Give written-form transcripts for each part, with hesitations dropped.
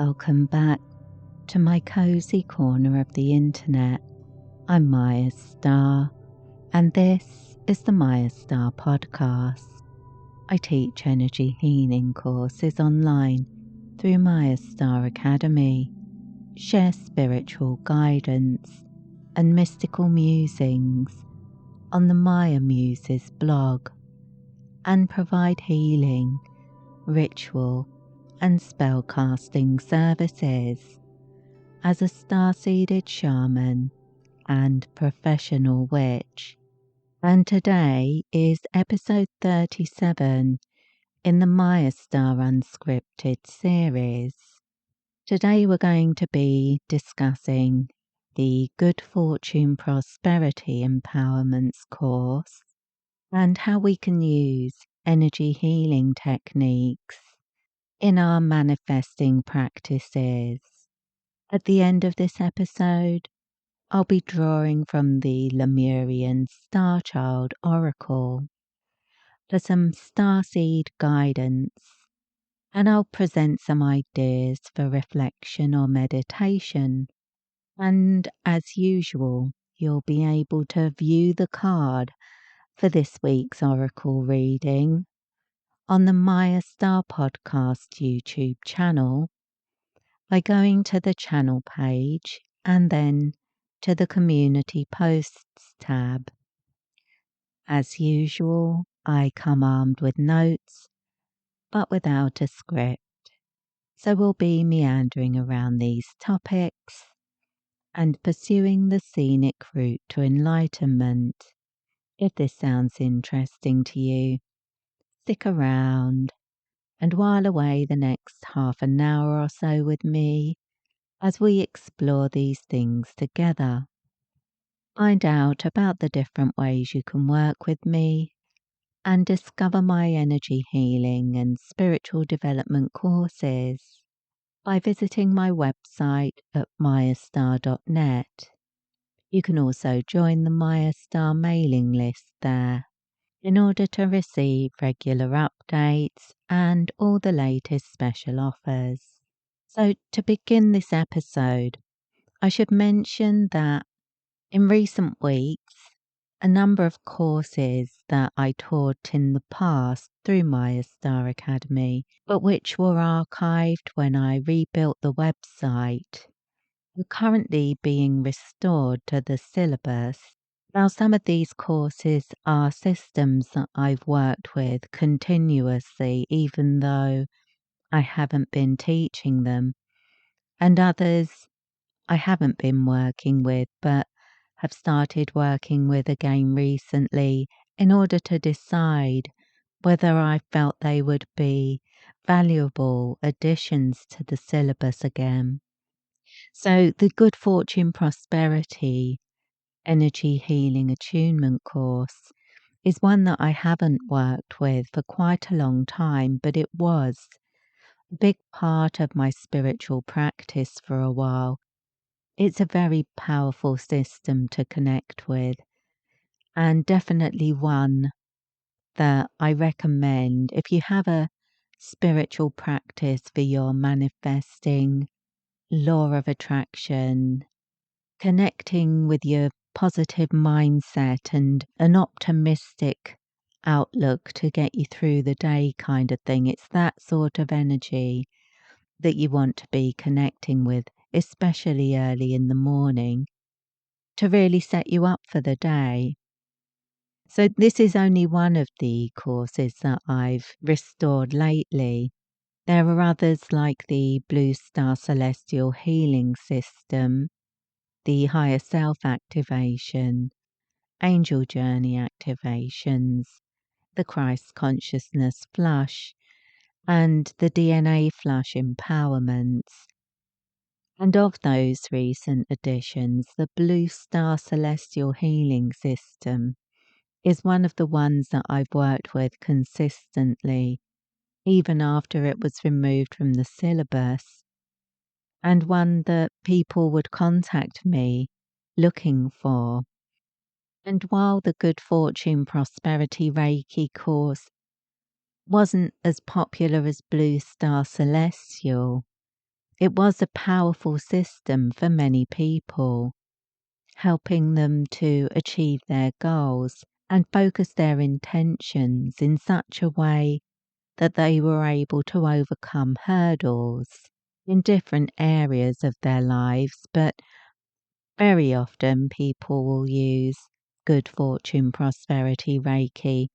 Welcome back to my cozy corner of the internet. I'm Mayastar, and this is the Mayastar Podcast. I teach energy healing courses online through Mayastar Academy, share spiritual guidance and mystical musings on the Maya Muses blog, and provide healing, ritual and spellcasting services as a starseeded shaman and professional witch. And today is episode 37 in the Mayastar Unscripted series. Today we're going to be discussing the Good Fortune Prosperity Empowerments course and how we can use energy healing techniques in our manifesting practices. At the end of this episode, I'll be drawing from the Lemurian Star Child Oracle for some starseed guidance, and I'll present some ideas for reflection or meditation. And as usual, you'll be able to view the card for this week's Oracle reading on the Mayastar Podcast YouTube channel by going to the channel page and then to the Community Posts tab. As usual, I come armed with notes, but without a script, so we'll be meandering around these topics and pursuing the scenic route to enlightenment. If this sounds interesting to you, stick around and while away the next half an hour or so with me as we explore these things together. Find out about the different ways you can work with me and discover my energy healing and spiritual development courses by visiting my website at mayastar.net. You can also join the Mayastar mailing list there in order to receive regular updates and all the latest special offers. So to begin this episode, I should mention that in recent weeks, a number of courses that I taught in the past through Mayastar Academy, but which were archived when I rebuilt the website, are currently being restored to the syllabus. Now, some of these courses are systems that I've worked with continuously, even though I haven't been teaching them, and others I haven't been working with, but have started working with again recently in order to decide whether I felt they would be valuable additions to the syllabus again. So the Good Fortune Prosperity Energy Healing Attunement course is one that I haven't worked with for quite a long time, but it was a big part of my spiritual practice for a while. It's a very powerful system to connect with, and definitely one that I recommend if you have a spiritual practice for your manifesting, law of attraction, connecting with your positive mindset and an optimistic outlook to get you through the day kind of thing. It's that sort of energy that you want to be connecting with, especially early in the morning, to really set you up for the day. So this is only one of the courses that I've restored lately. There are others like the Blue Star Celestial Healing System, the Higher Self Activation, Angel Journey Activations, the Christ Consciousness Flush, and the DNA Flush Empowerments. And of those recent additions, the Blue Star Celestial Healing System is one of the ones that I've worked with consistently, even after it was removed from the syllabus, and one that people would contact me looking for. And while the Good Fortune Prosperity Reiki course wasn't as popular as Blue Star Celestial, it was a powerful system for many people, helping them to achieve their goals and focus their intentions in such a way that they were able to overcome hurdles in different areas of their lives. But very often people will use good fortune prosperity Reiki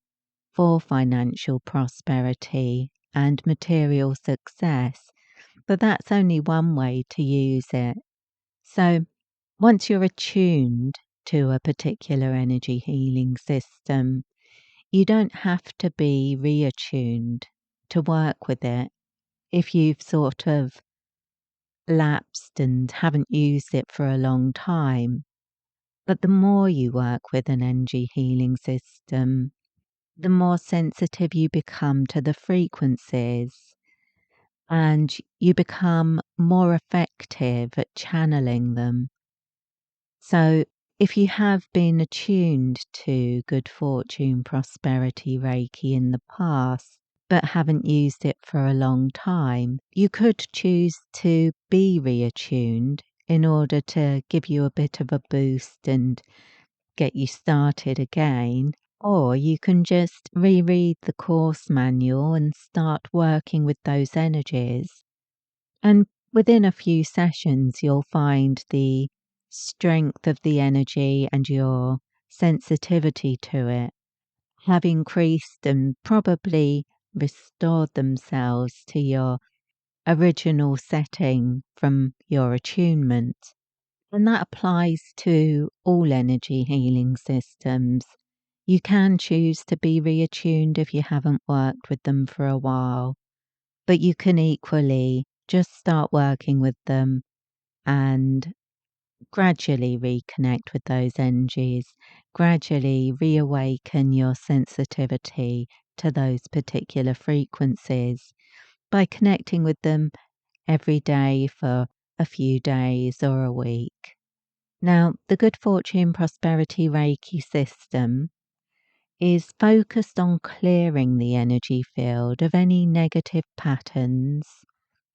for financial prosperity and material success, but that's only one way to use it. So once you're attuned to a particular energy healing system, you don't have to be reattuned to work with it if you've sort of lapsed and haven't used it for a long time. But the more you work with an energy healing system, the more sensitive you become to the frequencies, and you become more effective at channeling them. So if you have been attuned to good fortune prosperity Reiki in the past, but haven't used it for a long time, you could choose to be reattuned in order to give you a bit of a boost and get you started again. Or you can just reread the course manual and start working with those energies. And within a few sessions, you'll find the strength of the energy and your sensitivity to it have increased and probably restored themselves to your original setting from your attunement. And that applies to all energy healing systems. You can choose to be reattuned if you haven't worked with them for a while, but you can equally just start working with them and gradually reconnect with those energies, gradually reawaken your sensitivity to those particular frequencies by connecting with them every day for a few days or a week. Now, the Good Fortune Prosperity Reiki system is focused on clearing the energy field of any negative patterns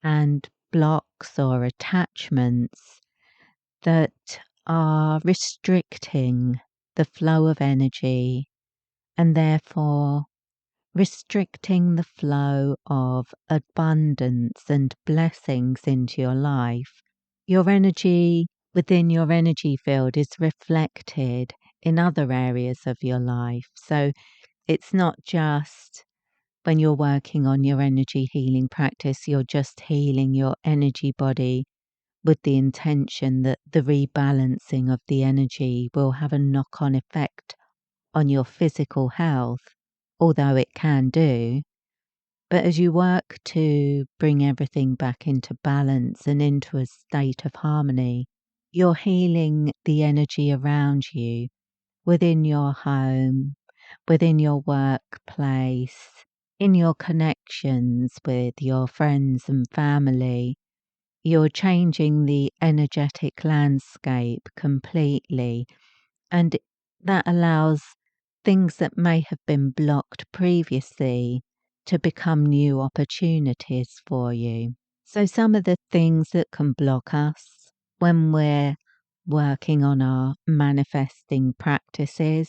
and blocks or attachments that are restricting the flow of energy and therefore restricting the flow of abundance and blessings into your life. Your energy within your energy field is reflected in other areas of your life. So it's not just when you're working on your energy healing practice, you're just healing your energy body with the intention that the rebalancing of the energy will have a knock-on effect on your physical health, although it can do. But as you work to bring everything back into balance and into a state of harmony, you're healing the energy around you, within your home, within your workplace, in your connections with your friends and family. You're changing the energetic landscape completely, and that allows things that may have been blocked previously to become new opportunities for you. So some of the things that can block us when we're working on our manifesting practices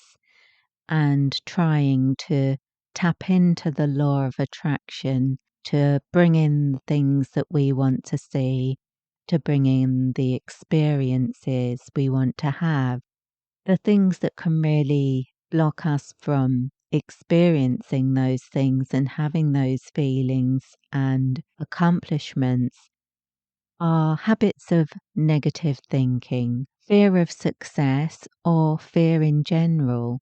and trying to tap into the law of attraction to bring in things that we want to see, to bring in the experiences we want to have. The things that can really block us from experiencing those things and having those feelings and accomplishments are habits of negative thinking, fear of success, or fear in general.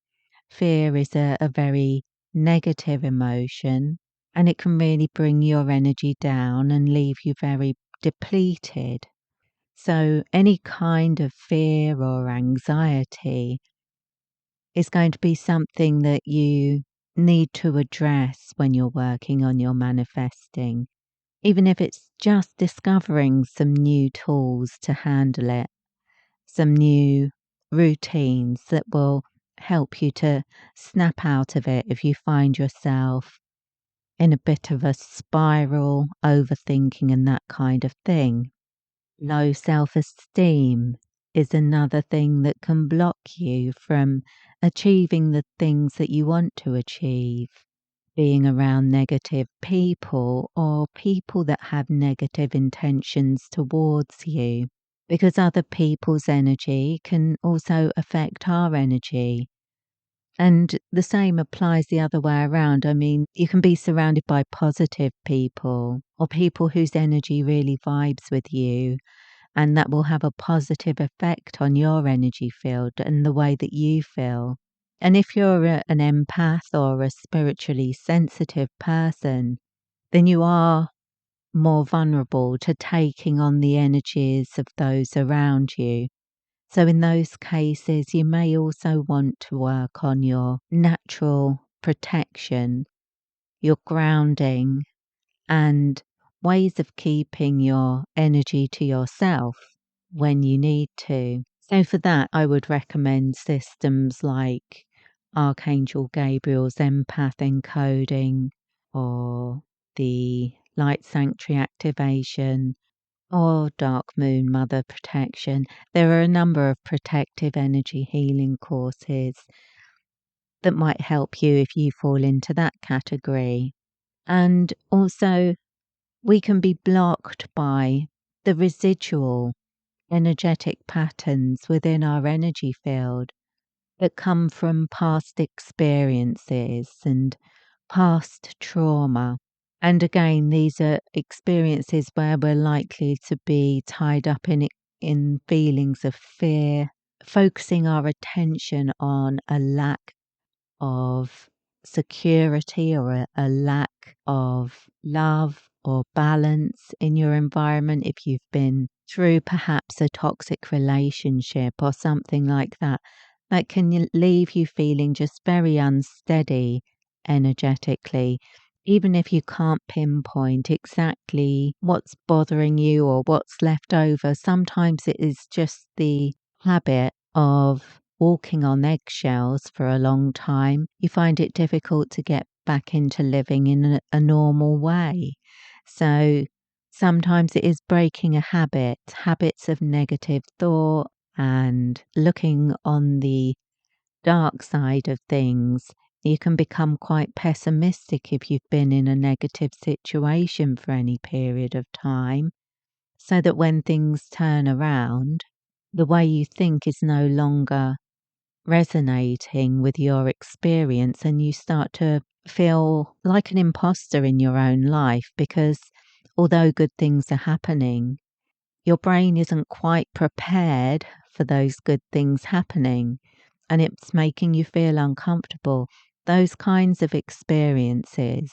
Fear is a very negative emotion, and it can really bring your energy down and leave you very depleted. So any kind of fear or anxiety is going to be something that you need to address when you're working on your manifesting, even if it's just discovering some new tools to handle it, some new routines that will help you to snap out of it if you find yourself in a bit of a spiral, overthinking and that kind of thing. Low self-esteem is another thing that can block you from achieving the things that you want to achieve. Being around negative people or people that have negative intentions towards you, because other people's energy can also affect our energy. And the same applies the other way around. I mean, you can be surrounded by positive people or people whose energy really vibes with you, and that will have a positive effect on your energy field and the way that you feel. And if you're an empath or a spiritually sensitive person, then you are more vulnerable to taking on the energies of those around you. So in those cases, you may also want to work on your natural protection, your grounding, and ways of keeping your energy to yourself when you need to. So for that, I would recommend systems like Archangel Gabriel's empath encoding, or the light sanctuary activation, or dark moon mother protection. There are a number of protective energy healing courses that might help you if you fall into that category. And also, we can be blocked by the residual energetic patterns within our energy field that come from past experiences and past trauma. And again, these are experiences where we're likely to be tied up in feelings of fear, focusing our attention on a lack of security or a lack of love or balance in your environment. If you've been through perhaps a toxic relationship or something like that, that can leave you feeling just very unsteady energetically. Even if you can't pinpoint exactly what's bothering you or what's left over, sometimes it is just the habit of walking on eggshells for a long time. You find it difficult to get back into living in a normal way. So sometimes it is breaking a habit, habits of negative thought and looking on the dark side of things. You can become quite pessimistic if you've been in a negative situation for any period of time, so that when things turn around, the way you think is no longer resonating with your experience, and you start to feel like an imposter in your own life, because although good things are happening, your brain isn't quite prepared for those good things happening, and it's making you feel uncomfortable. Those kinds of experiences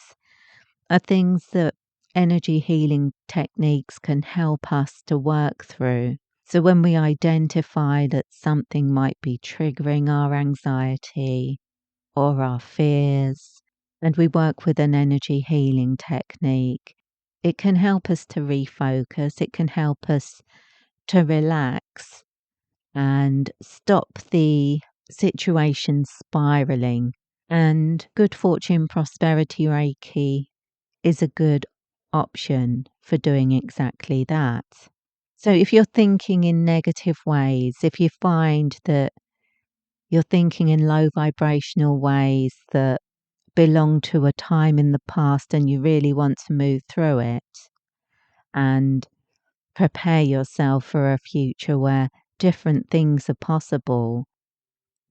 are things that energy healing techniques can help us to work through. So when we identify that something might be triggering our anxiety or our fears, and we work with an energy healing technique, it can help us to refocus, it can help us to relax and stop the situation spiraling. And good fortune prosperity Reiki is a good option for doing exactly that. So if you're thinking in negative ways, if you find that you're thinking in low vibrational ways that belong to a time in the past and you really want to move through it and prepare yourself for a future where different things are possible,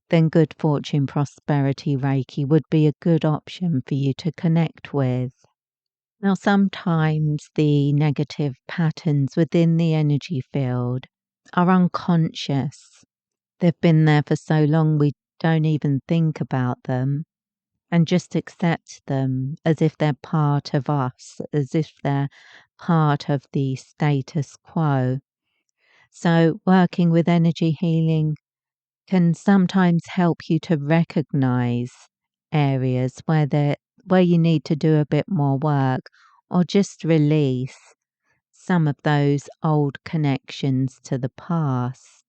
then good fortune prosperity Reiki would be a good option for you to connect with. Now, sometimes the negative patterns within the energy field are unconscious. They've been there for so long we don't even think about them and just accept them as if they're part of us, as if they're part of the status quo. So working with energy healing can sometimes help you to recognize areas where you need to do a bit more work, or just release some of those old connections to the past.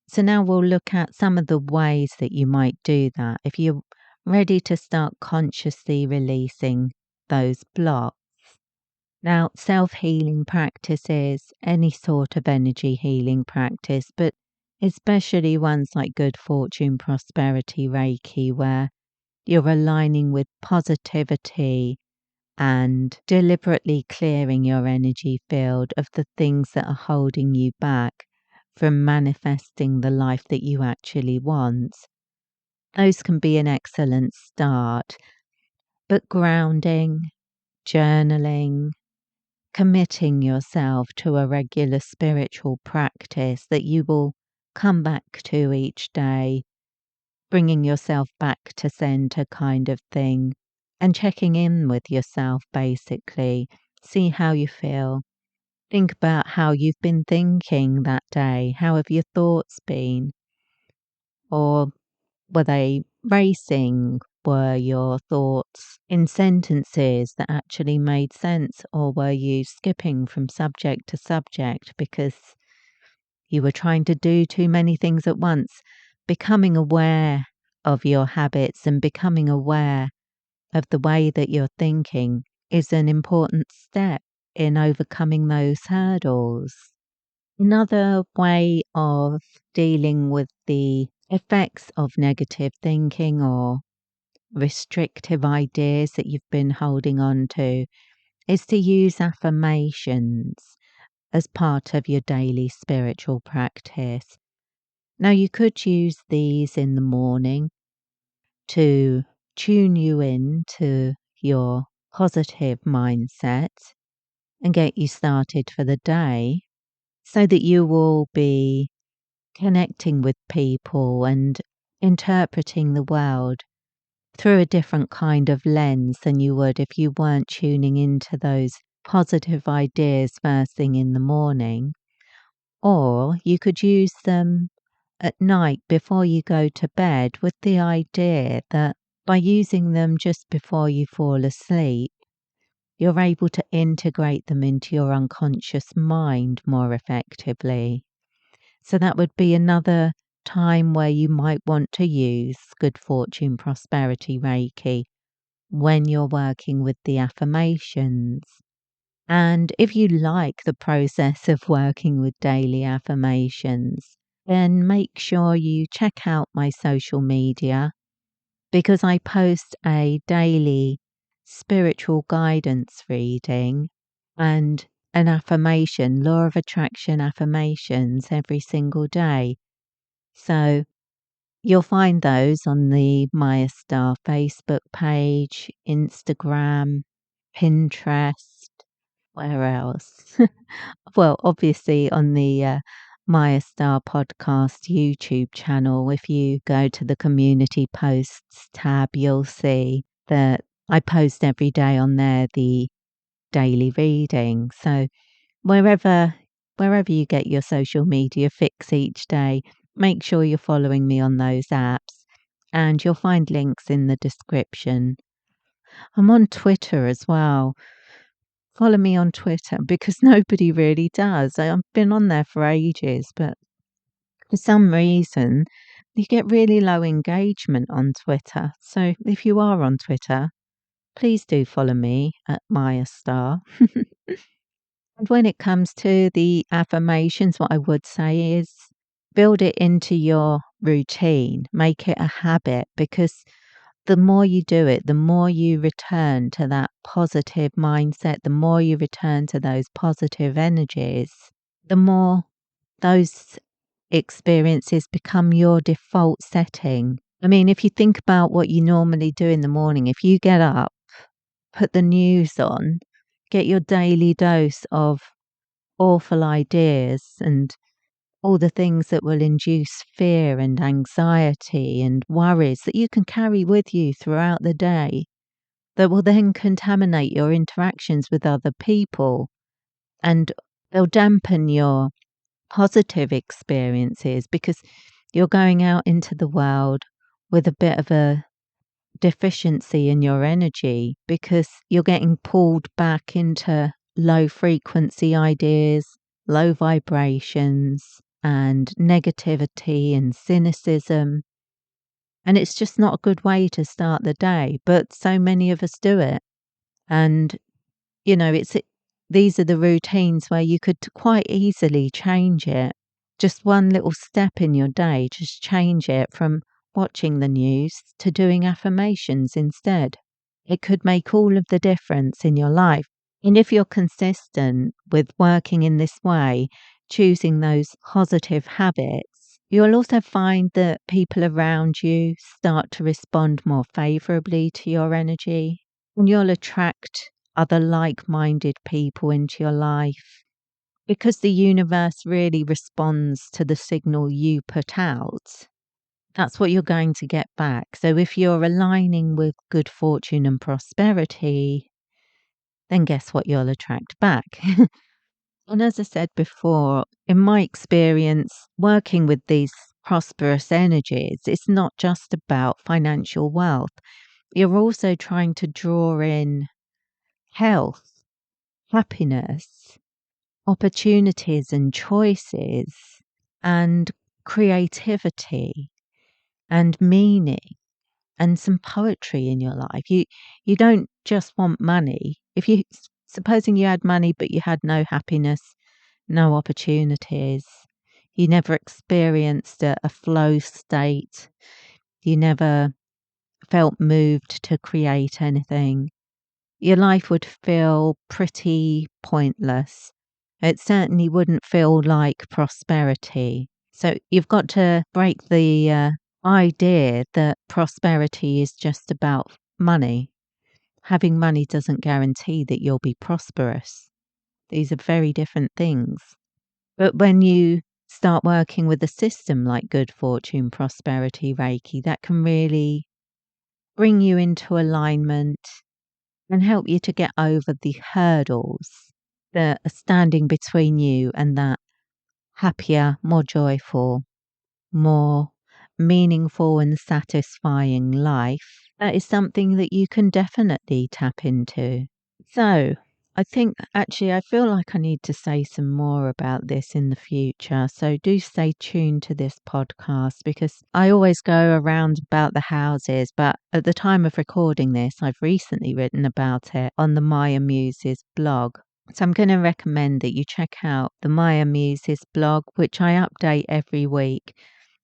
So now we'll look at some of the ways that you might do that if you're ready to start consciously releasing those blocks. Now, self-healing practices, any sort of energy healing practice, but especially ones like good fortune, prosperity, Reiki, where you're aligning with positivity and deliberately clearing your energy field of the things that are holding you back from manifesting the life that you actually want. Those can be an excellent start, but grounding, journaling, committing yourself to a regular spiritual practice that you will come back to each day, bringing yourself back to center kind of thing, and checking in with yourself basically. See how you feel. Think about how you've been thinking that day. How have your thoughts been? Or were they racing? Were your thoughts in sentences that actually made sense? Or were you skipping from subject to subject because you were trying to do too many things at once? Becoming aware of your habits and becoming aware of the way that you're thinking is an important step in overcoming those hurdles. Another way of dealing with the effects of negative thinking or restrictive ideas that you've been holding on to is to use affirmations as part of your daily spiritual practice. Now, you could use these in the morning to tune you in to your positive mindset and get you started for the day so that you will be connecting with people and interpreting the world through a different kind of lens than you would if you weren't tuning into those positive ideas first thing in the morning. Or you could use them at night before you go to bed with the idea that by using them just before you fall asleep, you're able to integrate them into your unconscious mind more effectively. So that would be another time where you might want to use good fortune, prosperity, Reiki when you're working with the affirmations. And if you like the process of working with daily affirmations, then make sure you check out my social media because I post a daily spiritual guidance reading and an affirmation, law of attraction affirmations every single day. So you'll find those on the Mayastar Facebook page, Instagram, Pinterest, where else? Well, obviously on the Mayastar Podcast YouTube channel. If you go to the community posts tab, you'll see that I post every day on there the daily reading. So wherever you get your social media fix each day, make sure you're following me on those apps, and you'll find links in the description. I'm on Twitter as well. Follow me on Twitter because nobody really does. I've been on there for ages, but for some reason, you get really low engagement on Twitter. So if you are on Twitter, please do follow me at Mayastar. And when it comes to the affirmations, what I would say is build it into your routine, make it a habit, because the more you do it, the more you return to that positive mindset, the more you return to those positive energies, the more those experiences become your default setting. I mean, if you think about what you normally do in the morning, if you get up, put the news on, get your daily dose of awful ideas and all the things that will induce fear and anxiety and worries that you can carry with you throughout the day, that will then contaminate your interactions with other people, and they'll dampen your positive experiences because you're going out into the world with a bit of a deficiency in your energy because you're getting pulled back into low frequency ideas, low vibrations, and negativity and cynicism. And it's just not a good way to start the day, but so many of us do it. And, you know, these are the routines where you could quite easily change it. Just one little step in your day, just change it from watching the news to doing affirmations instead. It could make all of the difference in your life. And if you're consistent with working in this way, choosing those positive habits, you'll also find that people around you start to respond more favorably to your energy, and you'll attract other like-minded people into your life because the universe really responds to the signal you put out. That's what you're going to get back. So if you're aligning with good fortune and prosperity, then guess what you'll attract back? And as I said before, in my experience working with these prosperous energies, it's not just about financial wealth. You're also trying to draw in health, happiness, opportunities and choices, and creativity and meaning and some poetry in your life. You don't just want money. If you supposing you had money but you had no happiness, no opportunities, you never experienced a flow state, you never felt moved to create anything, your life would feel pretty pointless. It certainly wouldn't feel like prosperity. So you've got to break the idea that prosperity is just about money. Having money doesn't guarantee that you'll be prosperous. These are very different things. But when you start working with a system like good fortune, prosperity, Reiki, that can really bring you into alignment and help you to get over the hurdles that are standing between you and that happier, more joyful, more meaningful and satisfying life. That is something that you can definitely tap into. So, I think actually I feel like I need to say some more about this in the future. So do stay tuned to this podcast because I always go around about the houses, but at the time of recording this, I've recently written about it on the Maya Muses blog. So I'm going to recommend that you check out the Maya Muses blog, which I update every week.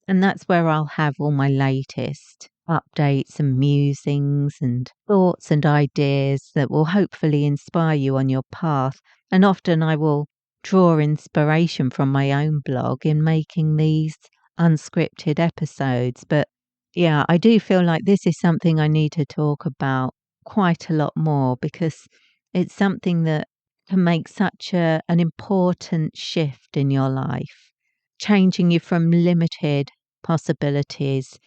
And that's where I'll have all my latest updates and musings and thoughts and ideas that will hopefully inspire you on your path. And often I will draw inspiration from my own blog in making these unscripted episodes. But yeah, I do feel like this is something I need to talk about quite a lot more because it's something that can make such an important shift in your life, changing you from limited possibilities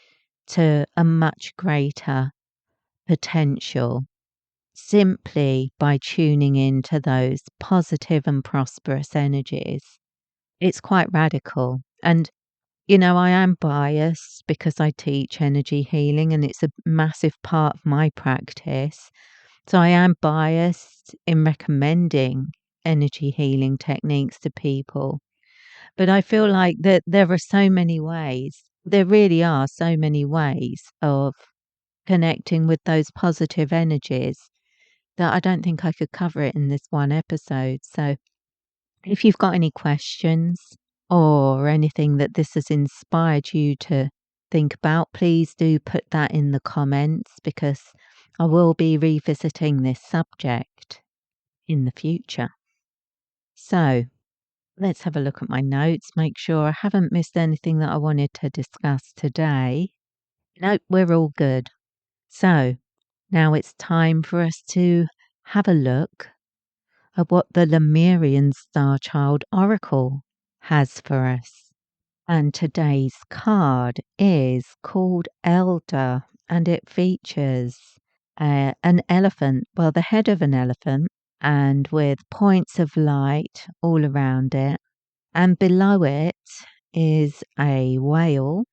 to a much greater potential simply by tuning into those positive and prosperous energies. It's quite radical. And, I am biased because I teach energy healing and it's a massive part of my practice. So I am biased in recommending energy healing techniques to people. But I feel like that there are so many ways. There really are so many ways of connecting with those positive energies that I don't think I could cover it in this one episode. So if you've got any questions or anything that this has inspired you to think about, please do put that in the comments because I will be revisiting this subject in the future. So let's have a look at my notes, make sure I haven't missed anything that I wanted to discuss today. Nope, we're all good. So now it's time for us to have a look at what the Lemurian Star Child Oracle has for us. And today's card is called Elder, and it features an elephant, well, the head of an elephant, and with points of light all around it. And below it is a whale,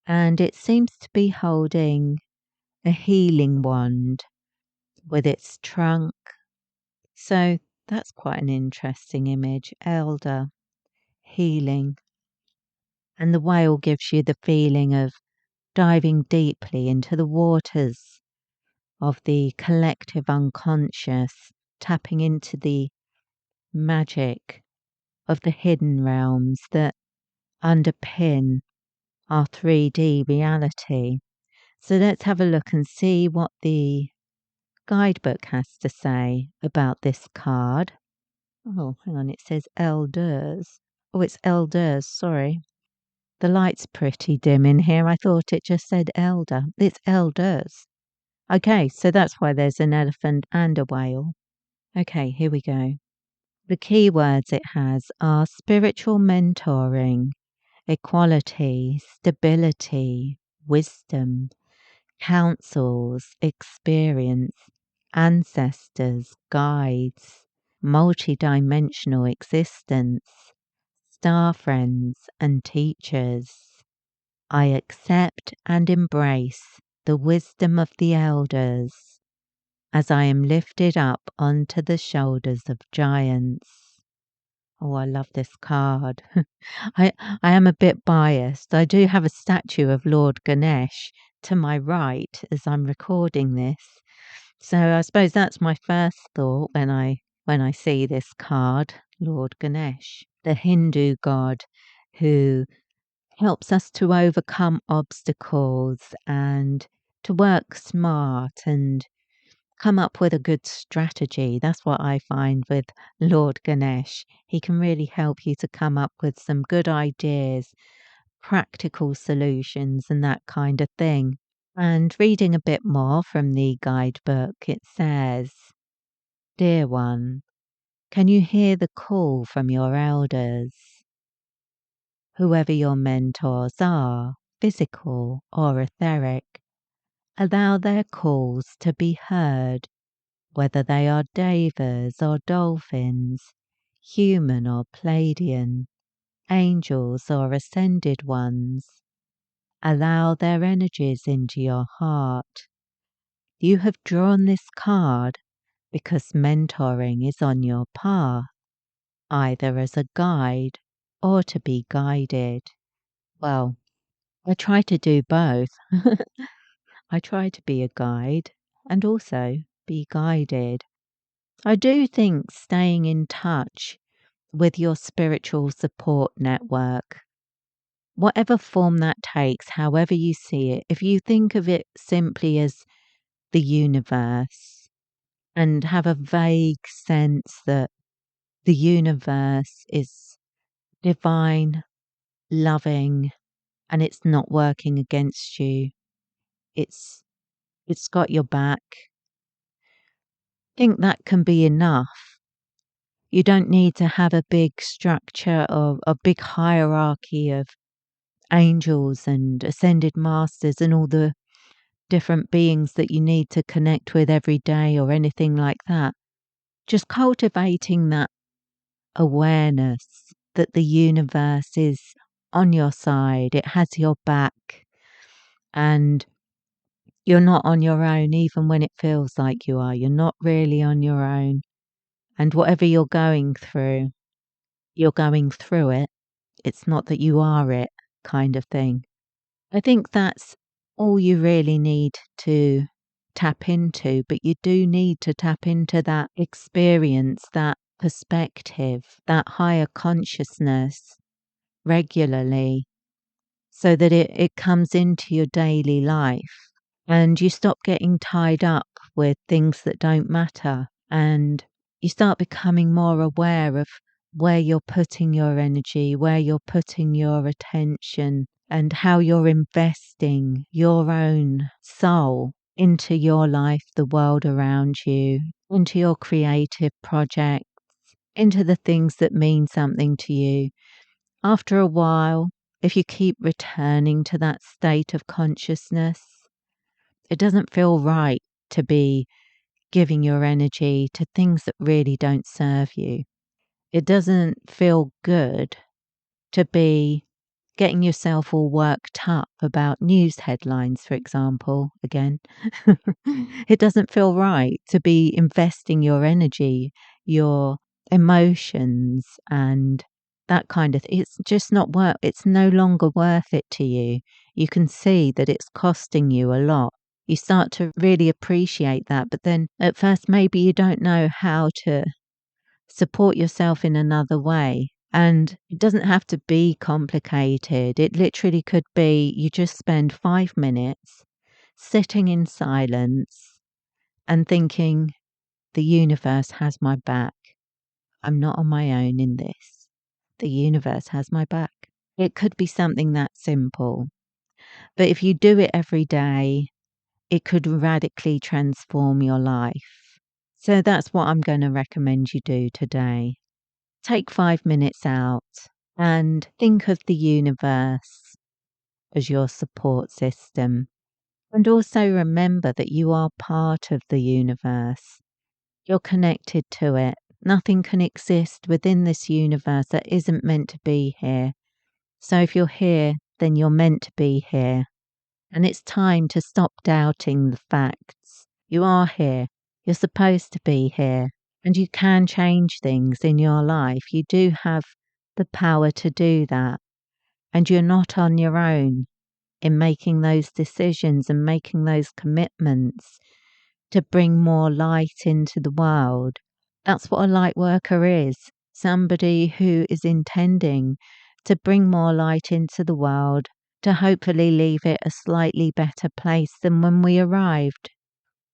and it seems to be holding a healing wand with its trunk. So that's quite an interesting image. Elder, healing. And the whale gives you the feeling of diving deeply into the waters of the collective unconscious, tapping into the magic of the hidden realms that underpin our 3D reality. So let's have a look and see what the guidebook has to say about this card. Oh, hang on, it says elders. Oh, it's elders, sorry. The light's pretty dim in here. I thought it just said elder. It's elders. Okay, so that's why there's an elephant and a whale. Okay, here we go. The key words it has are spiritual mentoring, equality, stability, wisdom, counsels, experience, ancestors, guides, multidimensional existence, star friends and teachers. I accept and embrace the wisdom of the elders as I am lifted up onto the shoulders of giants. Oh, I love this card. I am a bit biased. I do have a statue of Lord Ganesh to my right as I'm recording this. So I suppose that's my first thought when I see this card, Lord Ganesh, the Hindu god who helps us to overcome obstacles and to work smart and come up with a good strategy. That's what I find with Lord Ganesh. He can really help you to come up with some good ideas, practical solutions, and that kind of thing. And reading a bit more from the guidebook, it says, Dear one, can you hear the call from your elders? Whoever your mentors are, physical or etheric, allow their calls to be heard, whether they are devas or dolphins, human or Pleiadian, angels or ascended ones. Allow their energies into your heart. You have drawn this card because mentoring is on your path, either as a guide or to be guided. Well, I try to do both. I try to be a guide and also be guided. I do think staying in touch with your spiritual support network, whatever form that takes, however you see it, if you think of it simply as the universe and have a vague sense that the universe is divine, loving, and it's not working against you. It's got your back. I think that can be enough. You don't need to have a big structure of a big hierarchy of angels and ascended masters and all the different beings that you need to connect with every day or anything like that. Just cultivating that awareness that the universe is on your side, it has your back, and you're not on your own even when it feels like you are. You're not really on your own. And whatever you're going through it. It's not that you are it, kind of thing. I think that's all you really need to tap into, but you do need to tap into that experience, that perspective, that higher consciousness regularly so that it comes into your daily life and you stop getting tied up with things that don't matter and you start becoming more aware of where you're putting your energy, where you're putting your attention, and how you're investing your own soul into your life, the world around you, into your creative projects, into the things that mean something to you. After a while, if you keep returning to that state of consciousness, it doesn't feel right to be giving your energy to things that really don't serve you. It doesn't feel good to be getting yourself all worked up about news headlines, for example, again. It doesn't feel right to be investing your energy, your emotions and that kind of thing. It's just not worth, it's no longer worth it to you. You can see that it's costing you a lot. You start to really appreciate that, but then at first maybe you don't know how to support yourself in another way. And it doesn't have to be complicated. It literally could be you just spend 5 minutes sitting in silence and thinking, the universe has my back. I'm not on my own in this. The universe has my back. It could be something that simple. But if you do it every day, it could radically transform your life. So that's what I'm going to recommend you do today. Take 5 minutes out and think of the universe as your support system. And also remember that you are part of the universe. You're connected to it. Nothing can exist within this universe that isn't meant to be here. So if you're here, then you're meant to be here. And it's time to stop doubting the facts. You are here. You're supposed to be here. And you can change things in your life. You do have the power to do that. And you're not on your own in making those decisions and making those commitments to bring more light into the world. That's what a light worker is. Somebody who is intending to bring more light into the world, to hopefully leave it a slightly better place than when we arrived.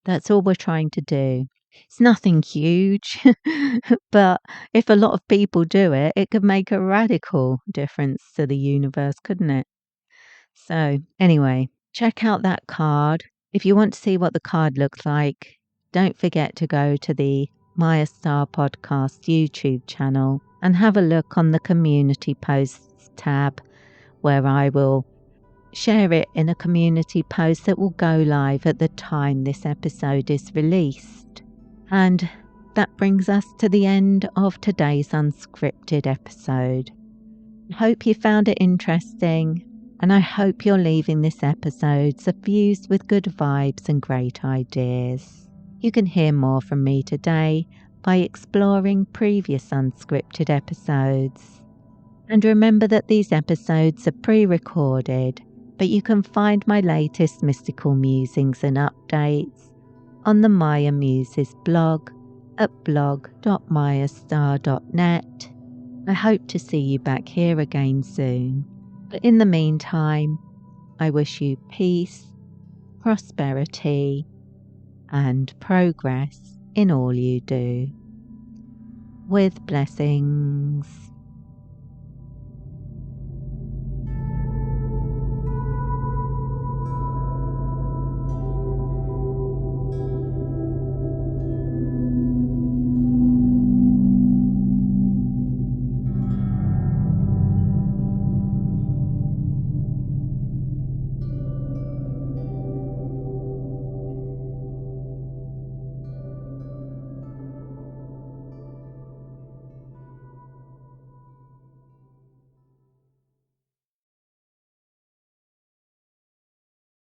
That's all we're trying to do. It's nothing huge, but if a lot of people do it, it could make a radical difference to the universe, couldn't it? So anyway, check out that card. If you want to see what the card looks like, don't forget to go to the Mayastar Podcast YouTube channel and have a look on the community posts tab, where I will share it in a community post that will go live at the time this episode is released. And that brings us to the end of today's unscripted episode. I hope you found it interesting, and I hope you're leaving this episode suffused with good vibes and great ideas. You can hear more from me today by exploring previous unscripted episodes. And remember that these episodes are pre-recorded, but you can find my latest mystical musings and updates on the Maya Muses blog at blog.mayastar.net. I hope to see you back here again soon. But in the meantime, I wish you peace, prosperity, and progress in all you do. With blessings.